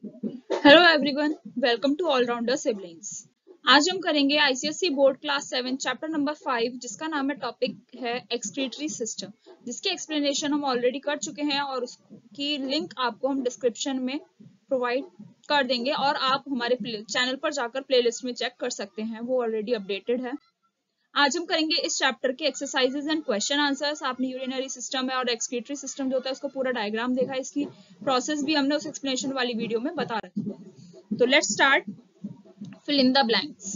Hello everyone, welcome to allrounder siblings. आज हम करेंगे ICSE board class 7 chapter number 5 जिसका नाम है टॉपिक है एक्सक्रीटरी सिस्टम, जिसकी एक्सप्लेनेशन हम ऑलरेडी कर चुके हैं और उसकी लिंक आपको हम डिस्क्रिप्शन में प्रोवाइड कर देंगे और आप हमारे चैनल पर जाकर प्लेलिस्ट में चेक कर सकते हैं, वो ऑलरेडी अपडेटेड है। आज हम करेंगे इस चैप्टर के एक्सरसाइजेज एंड क्वेश्चन आंसर्स। आपने यूरिनरी सिस्टम है और एक्सक्रीटरी सिस्टम जो होता है उसको पूरा डायग्राम देखा, इसकी प्रोसेस भी हमने उस एक्सप्लेनेशन वाली वीडियो में बता रखी है। तो let's start. Fill in the blanks.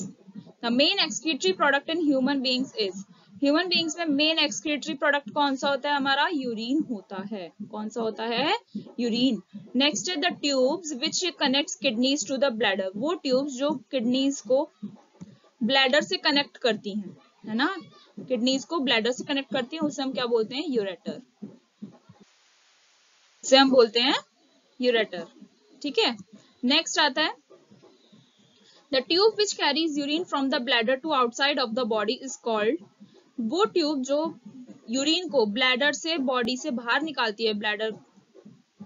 The main excretory product in human beings is. Human beings में मेन एक्सक्रीटरी प्रोडक्ट कौन सा होता है? हमारा यूरिन होता है। कौन सा होता है? यूरिन। नेक्स्ट है the tubes which connects kidneys to the bladder. वो ट्यूब्स जो किडनीज को ब्लैडर से कनेक्ट करती हैं, है ना, किडनीज को ब्लैडर से कनेक्ट करती हैं, उसे हम क्या बोलते हैं? यूरेटर। उसे हम बोलते हैं यूरेटर। ठीक है। नेक्स्ट आता है the tube which carries urine from the bladder to outside of the body is called. वो ट्यूब जो यूरिन को ब्लैडर से बॉडी से बाहर निकालती है, ब्लैडर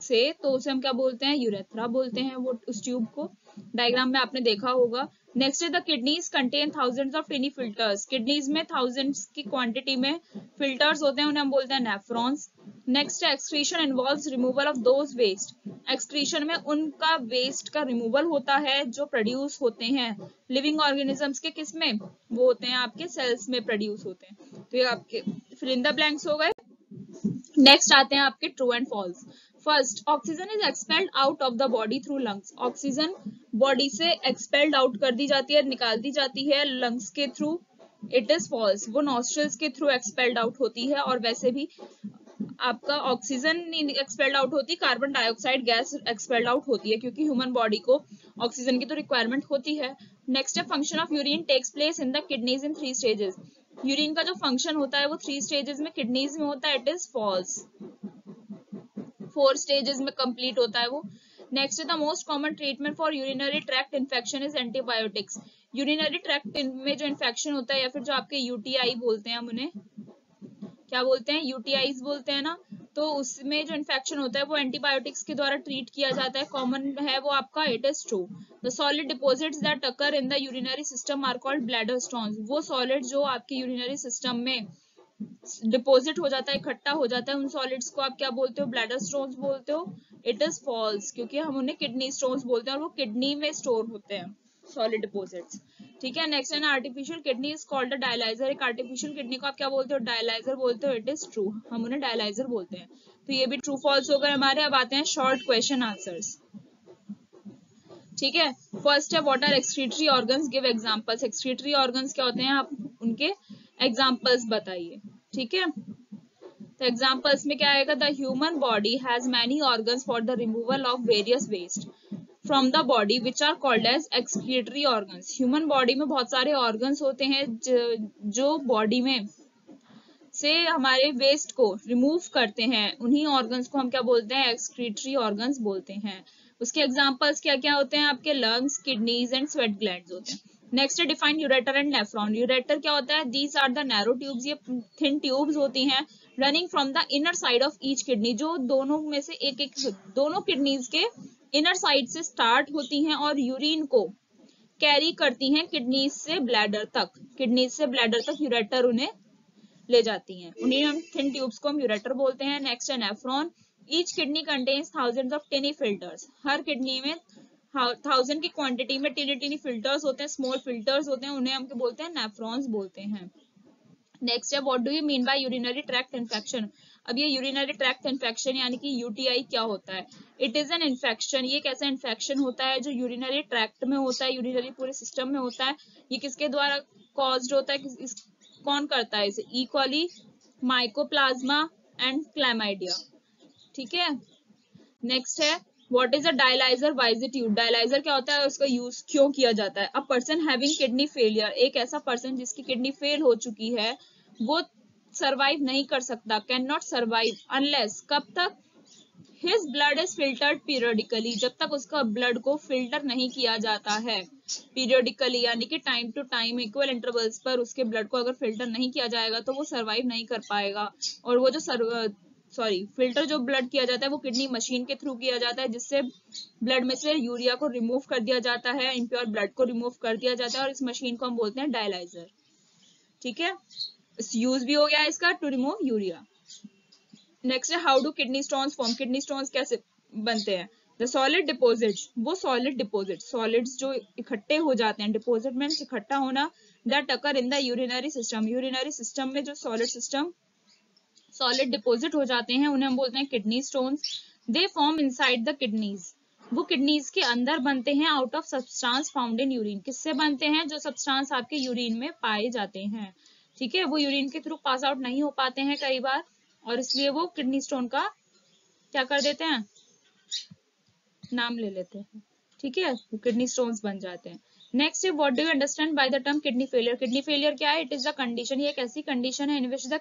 से, तो उसे हम क्या बोलते हैं? यूरेथ्रा बोलते हैं वो उस ट्यूब को। डायग्राम में आपने देखा होगा। नेक्स्ट है the kidneys contain thousands of tiny filters. Kidneys में थाउजेंड्स की क्वांटिटी में फिल्टर्स होते हैं, उन्हें हम बोलते हैं नेफ्रॉन्स। नेक्स्ट है excretion involves removal of those waste. Excretion में उनका वेस्ट का रिमूवल होता है जो प्रोड्यूस होते हैं लिविंग ऑर्गेनिजम्स के। किस में? वो होते हैं आपके सेल्स में प्रोड्यूस होते हैं। तो ये आपके फिल इन द ब्लैंक्स हो गए। नेक्स्ट आते हैं आपके true and false. First, oxygen is expelled out of the body through lungs. Oxygen body से एक्सपेल्ड आउट कर दी जाती है, निकाल दी जाती है लंग्स के थ्रू। It is false. वो नॉस्ट्रल्स के थ्रू एक्सपेल्ड आउट होती है और वैसे भी आपका ऑक्सीजन एक्सपेल्ड आउट होती, carbon dioxide gas expelled out होती है, क्योंकि ह्यूमन बॉडी को ऑक्सीजन की तो रिक्वायरमेंट होती है। नेक्स्ट है function of urine takes place in the kidneys in 3 stages. Urine का जो फंक्शन होता है वो 3 स्टेजेस में किडनीज में होता है। It is false. 4 स्टेजेस में कंप्लीट होता है वो। नेक्स्ट है the most common treatment for urinary tract infection is antibiotics. Urinary tract में जो इन्फेक्शन होता है या फिर जो आपके यूटीआई बोलते हैं, हम उन्हें क्या बोलते हैं? यूटीआईज बोलते हैं ना। तो उसमें जो इन्फेक्शन होता है वो एंटीबायोटिक्स के द्वारा ट्रीट किया जाता है। कॉमन है वो आपका it is true. The solid deposits that occur in the urinary system are called bladder stones. वो सॉलिड जो आपके यूरिनरी सिस्टम में डिपॉजिट हो जाता है, इकट्ठा हो जाता है, उन सॉलिड्स को आप क्या बोलते हो? ब्लैडर स्टोन्स बोलते हो। इट इज फॉल्स, क्योंकि हम उन्हें किडनी स्टोन्स बोलते हैं और वो किडनी में स्टोर होते हैं सॉलिड डिपॉजिट्स। ठीक है। नेक्स्ट है artificial kidney is called a dialyser. एक आर्टिफिशियल किडनी को आप क्या बोलते हो? डायलाइजर बोलते हो। इट इज ट्रू, हम उन्हें डायलाइजर बोलते हैं। तो ये भी ट्रू फॉल्स हो गए हमारे। अब आते हैं शॉर्ट क्वेश्चन आंसर्स। ठीक है। फर्स्ट है what are excretory organs, give examples. Excretory organs क्या होते हैं, आप उनके एग्जांपल्स बताइए। ठीक है। तो एग्जांपल्स में क्या आएगा? The human body has many organs for the removal of various waste from the body which are called as excretory organs. Human body में बहुत सारे ऑर्गन्स होते हैं जो बॉडी में से हमारे वेस्ट को रिमूव करते हैं, उन्हीं ऑर्गन्स को हम क्या बोलते हैं? एक्सक्रीटरी ऑर्गन्स बोलते हैं। उसके एग्जांपल्स क्या क्या होते हैं? आपके lungs, kidneys and sweat glands होते हैं। नेक्स्ट है define ureter and nephron. Ureter क्या होता है? These are the narrow tubes. ये थिन ट्यूब्स होती हैं running from the inner side of each kidney, जो दोनों में से एक एक दोनों किडनीज के इनर साइड से स्टार्ट होती हैं और यूरिन को कैरी करती हैं किडनीज से ब्लैडर तक। किडनीज से ब्लैडर तक यूरेटर उन्हें ले जाती हैं, उन्हें हम थिन ट्यूब्स को हम यूरेटर बोलते हैं। नेक्स्ट है nephron. Each kidney contains thousands of tiny filters. Her kidney में 1000 की क्वांटिटी में टिनी टिनी फिल्टर्स होते हैं, स्मॉल फिल्टर्स होते हैं, उन्हें हम क्या बोलते हैं? नेफ्रॉन्स बोलते हैं। नेक्स्ट है what do you mean by urinary tract infection. अब ये यूरिनरी ट्रैक्ट इन्फेक्शन यानी कि यूटीआई क्या होता है? It is an infection. ये एक ऐसा इन्फेक्शन होता है जो यूरिनरी ट्रैक्ट में होता है, यूरिनरी पूरे सिस्टम में होता है। ये किसके द्वारा कॉज्ड होता है? कौन करता है इसे? ई कॉली, माइकोप्लाज्मा एंड क्लैमाइडिया। ठीक है। नेक्स्ट है what is a dialyser, why is it used. Dialyser क्या होता है, उसका यूज क्यों किया जाता है? A person having kidney failure. एक ऐसा पर्सन जिसकी किडनी फेल हो चुकी है वो सरवाइव नहीं कर सकता, कैन नॉट सरवाइव अनलेस, कब तक? His blood is filtered periodically. जब तक उसका ब्लड को फिल्टर नहीं किया जाता है पीरियडिकली, यानी कि time to time equal intervals पर उसके ब्लड को अगर फिल्टर नहीं किया जाएगा तो वो सरवाइव नहीं कर पाएगा। और वो जो फिल्टर जो ब्लड किया जाता है वो किडनी मशीन के थ्रू किया जाता है, जिससे ब्लड में से यूरिया को रिमूव कर दिया जाता है, इम्प्योर ब्लड को रिमूव कर दिया जाता है, और इस मशीन को हम बोलते हैं डायलाइजर। ठीक है, इस यूज भी हो गया इसका टू रिमूव यूरिया। नेक्स्ट है how do kidney stones form. Kidney stones कैसे बनते हैं? द सॉलिड डिपोजिट्स, वो सॉलिड डिपोजिट, सॉलिड्स जो इकट्ठे हो जाते हैं, डिपोजिट मीन्स इकट्ठा होना, that occur in the urinary system, urinary system में जो सॉलिड डिपोजिट हो जाते हैं उन्हें हम बोलते हैं kidney stones. They form inside the kidneys, वो किडनीज के अंदर बनते हैं, out of substance found in urine, किससे बनते हैं? जो सब्सटेंस आपके यूरिन में पाए जाते हैं। ठीक है, वो यूरिन के थ्रू पास आउट नहीं हो पाते हैं कई बार, और इसलिए वो किडनी स्टोन का क्या कर देते हैं, नाम ले लेते हैं। ठीक है, वो किडनी स्टोन्स बन जाते हैं। नेक्स्ट है what do you understand by the term kidney failure. Kidney failure क्या है? इट इज द कंडीशन, ये एक ऐसी कंडीशन है इन विच द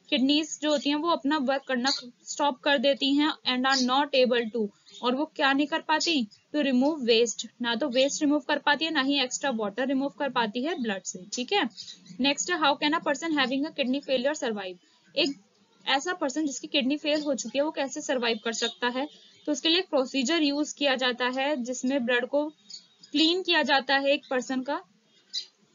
किडनीज जो होती हैं वो अपना वर्क करना स्टॉप कर देती हैं, and are not able to, और वो क्या नहीं कर पाती? टू रिमूव वेस्ट, ना तो वेस्ट रिमूव कर पाती है, ना ही एक्स्ट्रा वाटर रिमूव कर पाती है ब्लड से। ठीक है, नेक्स्ट है how can a person having a kidney failure survive. एक ऐसा पर्सन जिसकी किडनी फेल हो चुकी है वो कैसे सर्वाइव कर सकता है? तो उसके लिए एक प्रोसीजर यूज किया जाता है जिसमें ब्लड को क्लीन किया जाता है एक पर्सन का,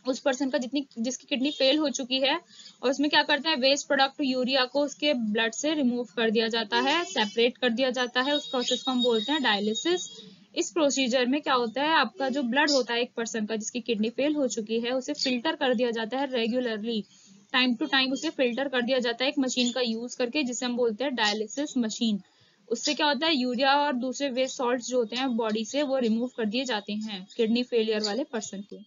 उस पर्सन का जिसकी किडनी फेल हो चुकी है, और उसमें क्या करते हैं, वेस्ट प्रोडक्ट यूरिया को उसके ब्लड से रिमूव कर दिया जाता है, सेपरेट कर दिया जाता है। उस प्रोसेस को हम बोलते हैं डायलिसिस। इस प्रोसीजर में क्या होता है, आपका जो ब्लड होता है एक पर्सन का जिसकी किडनी फेल हो चुकी है, उसे फिल्टर कर दिया जाता है रेगुलरली, टाइम टू टाइम उसे फिल्टर कर दिया जाता है एक मशीन का यूज करके, जिसे हम बोलते हैं डायलिसिस मशीन। उससे क्या होता है, यूरिया और दूसरे वेस्ट सॉल्ट्स जो होते हैं बॉडी से वो रिमूव कर दिए जाते हैं किडनी फेलियर वाले पर्सन के।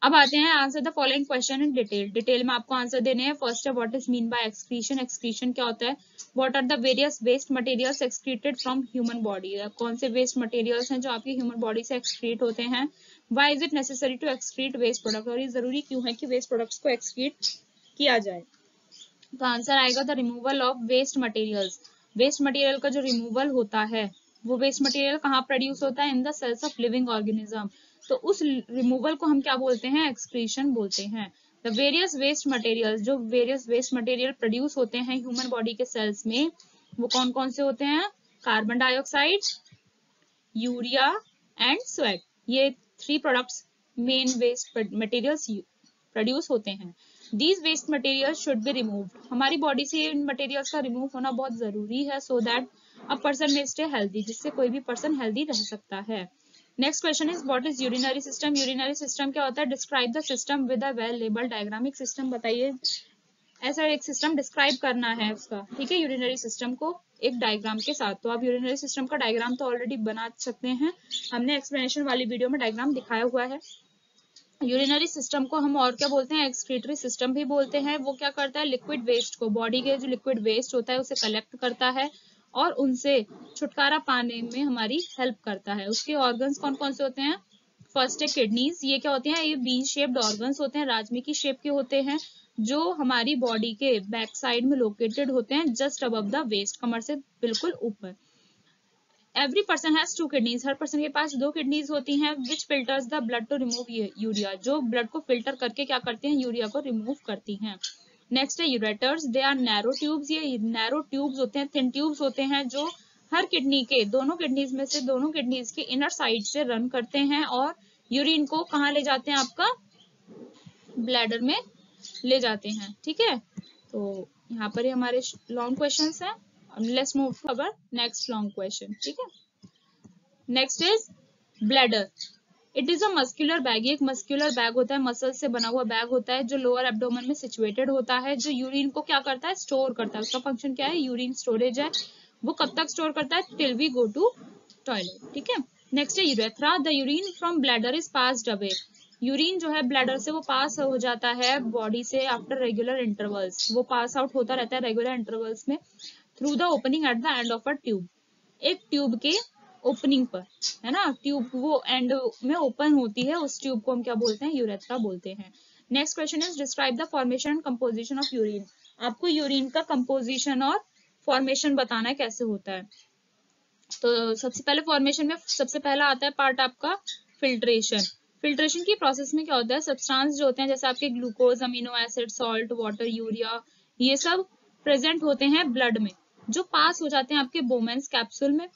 अब आते हैं answer the following question in detail में आपको आंसर देने हैं। फर्स्ट है what is mean by excretion. Excretion क्या होता है? What are the various waste materials excreted from human body. कौन से वेस्ट मटेरियल्स हैं जो आपकी ह्यूमन बॉडी से एक्सक्रीट होते हैं। Why is it necessary to excrete waste product, और ये जरूरी क्यों है कि वेस्ट प्रोडक्ट्स को एक्सक्रीट किया जाए। तो आंसर आएगा the removal of waste materials. Waste material का जो रिमूवल होता है वो वेस्ट मटेरियल कहाँ प्रोड्यूस होता है? In the cells of living organism. तो उस रिमूवल को हम क्या बोलते हैं? एक्सक्रीशन बोलते हैं। द वेरियस वेस्ट मटेरियल्स, जो वेरियस वेस्ट मटेरियल प्रोड्यूस होते हैं ह्यूमन बॉडी के सेल्स में, वो कौन कौन से होते हैं? Carbon dioxide, urea and sweat. ये 3 products main waste materials produce होते हैं। These waste materials should be removed. हमारी बॉडी से इन मटेरियल्स का रिमूव होना बहुत जरूरी है, so that a person may stay healthy, जिससे कोई भी पर्सन हेल्दी रह सकता है। Next question is what is urinary system. Urinary system क्या होता है? Describe the system with a well labelled diagram. एक सिस्टम बताइए, ऐसा एक सिस्टम डिस्क्राइब करना है उसका। ठीक है, यूरिनरी सिस्टम को एक डायग्राम के साथ। तो आप यूरिनरी सिस्टम का डायग्राम तो ऑलरेडी बना सकते हैं, हमने एक्सप्लेनेशन वाली वीडियो में डायग्राम दिखाया हुआ है। यूरिनरी सिस्टम को हम और क्या बोलते हैं? एक्सक्रीटरी सिस्टम भी बोलते हैं। वो क्या करता है? लिक्विड वेस्ट को, बॉडी के जो लिक्विड वेस्ट होता है उसे कलेक्ट करता है और उनसे छुटकारा पाने में हमारी हेल्प करता है। उसके ऑर्गन्स कौन कौन से होते हैं? फर्स्ट है किडनीज। ये क्या होते हैं? ये बीन शेप्ड ऑर्गन्स होते हैं, राजमी की शेप के होते हैं, जो हमारी बॉडी के बैक साइड में लोकेटेड होते हैं, जस्ट अबव द वेस्ट, कमर से बिल्कुल ऊपर। Every person has 2 kidneys. हर पर्सन के पास 2 किडनीज होती हैं, which filters the blood to remove urea, जो ब्लड को फिल्टर करके क्या करते हैं? यूरिया को रिमूव करती हैं। नेक्स्ट है ureters. They are narrow tubes. ये नैरो ट्यूब्स होते हैं, थिन ट्यूब्स होते हैं, जो हर किडनी के, दोनों किडनीज में से दोनों किडनीज के इनर साइड से रन करते हैं और यूरिन को कहाँ ले जाते हैं? आपका ब्लैडर में ले जाते हैं। ठीक है, तो यहाँ पर हमारे लॉन्ग क्वेश्चंस हैं। Let's move to our next long question. ठीक है, next is bladder. It is a muscular bag. ये एक मस्कुलर बैग होता है, मसल से बना हुआ बैग होता है, जो लोअर एब्डोमेन में सिचुएटेड होता है, जो यूरिन को क्या करता है? स्टोर करता है। उसका फंक्शन क्या है? यूरिन स्टोरेज है। वो कब तक स्टोर करता है? Till we go to toilet. ठीक है, नेक्स्ट है urethra. The urine from bladder is passed away. Urine जो है ब्लैडर से वो पास हो जाता है बॉडी से आफ्टर रेगुलर इंटरवल्स। वो पास आउट होता रहता है रेगुलर इंटरवल्स में through the opening at the end of a tube. एक ट्यूब के ओपनिंग पर, है ना, ट्यूब वो एंड में ओपन होती है, उस ट्यूब को हम क्या बोलते हैं? यूरेथ्रा बोलते हैं। Next question is describe the formation and composition of urine. आपको यूरिन का कंपोजिशन और फॉर्मेशन बताना है कैसे होता है। तो सबसे पहले फॉर्मेशन में सबसे पहला आता है पार्ट आपका फिल्ट्रेशन। फिल्ट्रेशन की प्रोसेस में क्या होता है? सब्सटेंस जो होते हैं जैसे आपके glucose, amino acid, salt, water, urea, ये सब प्रेजेंट होते हैं ब्लड में। जो पास हो जाते हैं आपके बोमेंस कैप्सूल में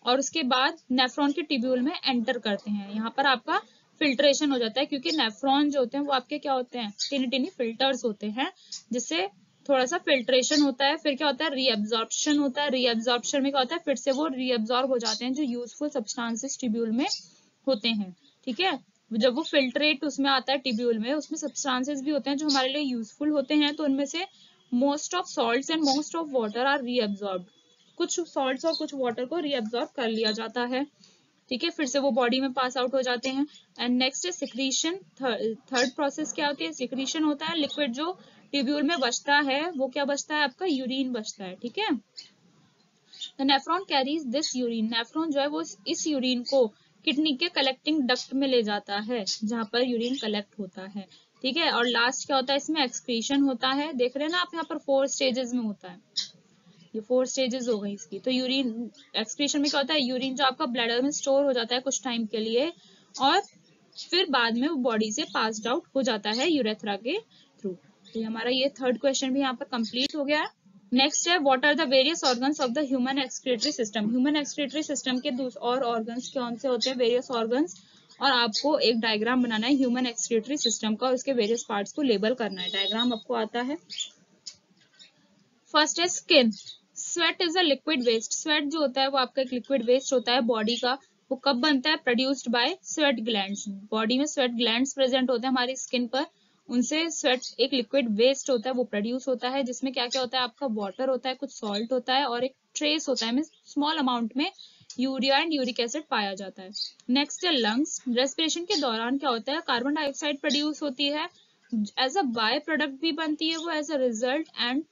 और उसके बाद नेफ्रॉन के ट्यूब्यूल में एंटर करते हैं। यहाँ पर आपका फिल्ट्रेशन हो जाता है, क्योंकि नेफ्रॉन जो होते हैं वो आपके क्या होते हैं, टिनी टिनी फिल्टर्स होते हैं, जिससे थोड़ा सा फिल्ट्रेशन होता है। फिर क्या होता है, रीअब्जॉर्प्शन होता है। रीअब्जॉर्प्शन में क्या होता है, फिर से वो रीअब्जॉर्ब हो जाते हैं जो यूजफुल सब्सटेंसेस ट्यूब्यूल में होते हैं। ठीक है, जब वो फिल्ट्रेट उसमें आता है ट्यूब्यूल में, उसमें सब्सटेंसेस भी होते हैं जो हमारे लिए यूजफुल होते हैं, तो उनमें से most of salts and most of water are reabsorbed. कुछ सॉल्ट्स और कुछ वाटर को रीअब्जॉर्ब कर लिया जाता है। ठीक है, फिर से वो बॉडी में पास आउट हो जाते हैं। एंड नेक्स्ट है सिक्रीशन। थर्ड प्रोसेस क्या होती है, सिक्रीशन होता है। लिक्विड जो ट्यूब्यूल में बचता है वो क्या बचता है, आपका यूरिन बचता है। ठीक है, the nephron carries this urine. Nephron जो है वो इस यूरिन को किडनी के कलेक्टिंग डक्ट में ले जाता है, जहां पर यूरिन कलेक्ट होता है। ठीक है, और लास्ट क्या होता है, इसमें एक्सक्रीशन होता है। देख रहे हैं ना आप, यहाँ पर 4 स्टेजेस में होता है, ये 4 स्टेजेस हो गई इसकी। तो यूरिन एक्सक्रीशन में क्या होता है, यूरिन जो आपका ब्लैडर में स्टोर हो जाता है कुछ टाइम के लिए, और फिर बाद में वो बॉडी से पास्ड आउट हो जाता है यूरेथ्रा के थ्रू। तो हमारा ये थर्ड क्वेश्चन भी यहाँ पर कंप्लीट हो गया है। नेक्स्ट है, what are the various organs of the human excretory system. Human excretory system के और ऑर्गन्स कौन से होते हैं, वेरियस ऑर्गन्स, और आपको एक डायग्राम बनाना है ह्यूमन एक्सक्रीटरी सिस्टम का, और उसके वेरियस पार्ट्स को लेबल करना है। डायग्राम आपको आता है। फर्स्ट है skin. Sweat is a liquid waste. Sweat जो होता है वो आपका एक लिक्विड वेस्ट होता है बॉडी का। वो कब बनता है, produced by sweat glands. Body में स्वेट ग्लैंड्स प्रेजेंट होते हैं हमारी स्किन पर, उनसे स्वेट एक लिक्विड वेस्ट होता है वो प्रोड्यूस होता है, जिसमें क्या क्या होता है, आपका वाटर होता है, कुछ सॉल्ट होता है, और एक ट्रेस होता है, स्मॉल अमाउंट में यूरिया एंड यूरिक एसिड पाया जाता है। नेक्स्ट है लंग्स। रेस्पिरेशन के दौरान क्या होता है, कार्बन डाइऑक्साइड प्रोड्यूस होती है, एज अ बाय प्रोडक्ट भी बनती है वो, एज अ रिजल्ट, एंड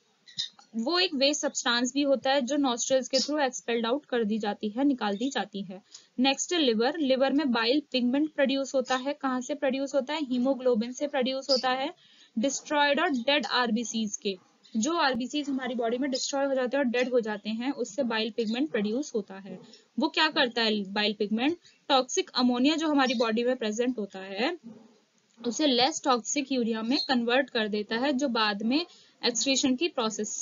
वो एक वेस्ट सब्सटेंस भी होता है जो नॉस्ट्रल्स के थ्रू एक्सपेल्ड आउट कर दी जाती है, निकाल दी जाती है। Next liver. लिवर में बाइल पिगमेंट प्रोड्यूस होता है। कहाँ से प्रोड्यूस होता है, हीमोग्लोबिन से प्रोड्यूस होता है, डिस्ट्रॉयड और डेड आरबीसीज के। जो आरबीसीज हमारी बॉडी में डिस्ट्रॉय हो जाते हैं और डेड हो जाते हैं, उससे बाइल पिगमेंट प्रोड्यूस होता है। वो क्या करता है बाइल पिगमेंट, टॉक्सिक अमोनिया जो हमारी बॉडी में प्रेजेंट होता है उसे लेस टॉक्सिक यूरिया में कन्वर्ट कर देता है, जो बाद में एक्सक्रीशन की प्रोसेस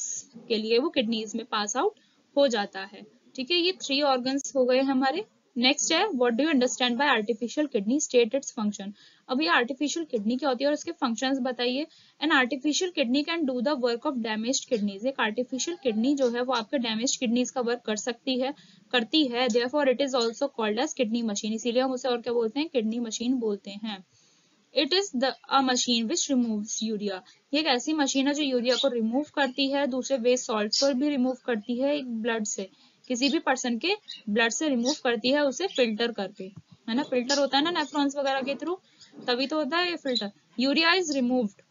के लिए वो किडनीज में पास आउट हो जाता है। ठीक है, ये 3 ऑर्गन्स हो गए हमारे। नेक्स्ट है, what do you understand by artificial kidney, state its function. अब ये आर्टिफिशियल किडनी क्या होती है और उसके फंक्शंस बताइए। An artificial kidney can do the work of damaged kidneys. एक आर्टिफिशियल किडनी जो है वो आपके डैमेज्ड किडनीज का वर्क कर सकती है, करती है। Therefore it is also called as kidney machine. इसीलिए हम उसे और क्या बोलते हैं, किडनी मशीन बोलते हैं। It is a machine which removes urea. ये एक ऐसी मशीन है जो यूरिया को रिमूव करती है, दूसरे वेस्ट सॉल्ट्स को भी रिमूव करती है, एक ब्लड से, किसी भी पर्सन के ब्लड से रिमूव करती है, उसे फिल्टर करके, है ना। फिल्टर होता है ना नेफ्रॉन्स वगैरह के थ्रू, तभी तो होता है ये filter. Urea is removed.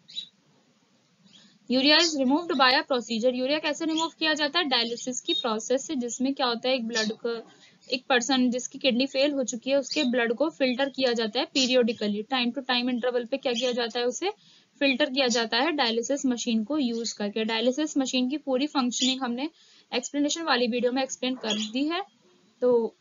Urea is removed by a procedure. Urea कैसे रिमूव किया जाता है, डायलिसिस की प्रोसेस से, जिसमें क्या होता है, एक ब्लड का, एक पर्सन जिसकी किडनी फेल हो चुकी है उसके ब्लड को फिल्टर किया जाता है periodically, time to time interval पे क्या किया जाता है, उसे फिल्टर किया जाता है डायलिसिस मशीन को यूज करके। डायलिसिस मशीन की पूरी फंक्शनिंग हमने एक्सप्लेनेशन वाली वीडियो में एक्सप्लेन कर दी है। तो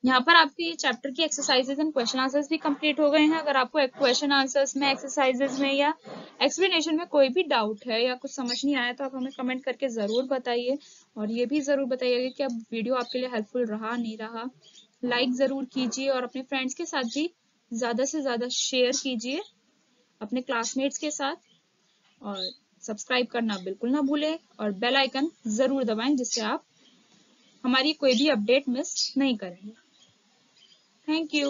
यहाँ पर आपके चैप्टर की एक्सरसाइजेज एंड क्वेश्चन आंसर्स भी कंप्लीट हो गए हैं। अगर आपको क्वेश्चन आंसर्स में, एक्सरसाइजेज में या एक्सप्लेनेशन में कोई भी डाउट है या कुछ समझ नहीं आया तो आप हमें कमेंट करके ज़रूर बताइए, और ये भी ज़रूर बताइएगा कि अब वीडियो आपके लिए हेल्पफुल रहा नहीं रहा। लाइक ज़रूर कीजिए और अपने फ्रेंड्स के साथ भी ज़्यादा से ज़्यादा शेयर कीजिए, अपने क्लासमेट्स के साथ, और सब्सक्राइब करना बिल्कुल ना भूलें, और बेल आइकन ज़रूर दबाएं, जिससे आप हमारी कोई भी अपडेट मिस नहीं करेंगे। Thank you.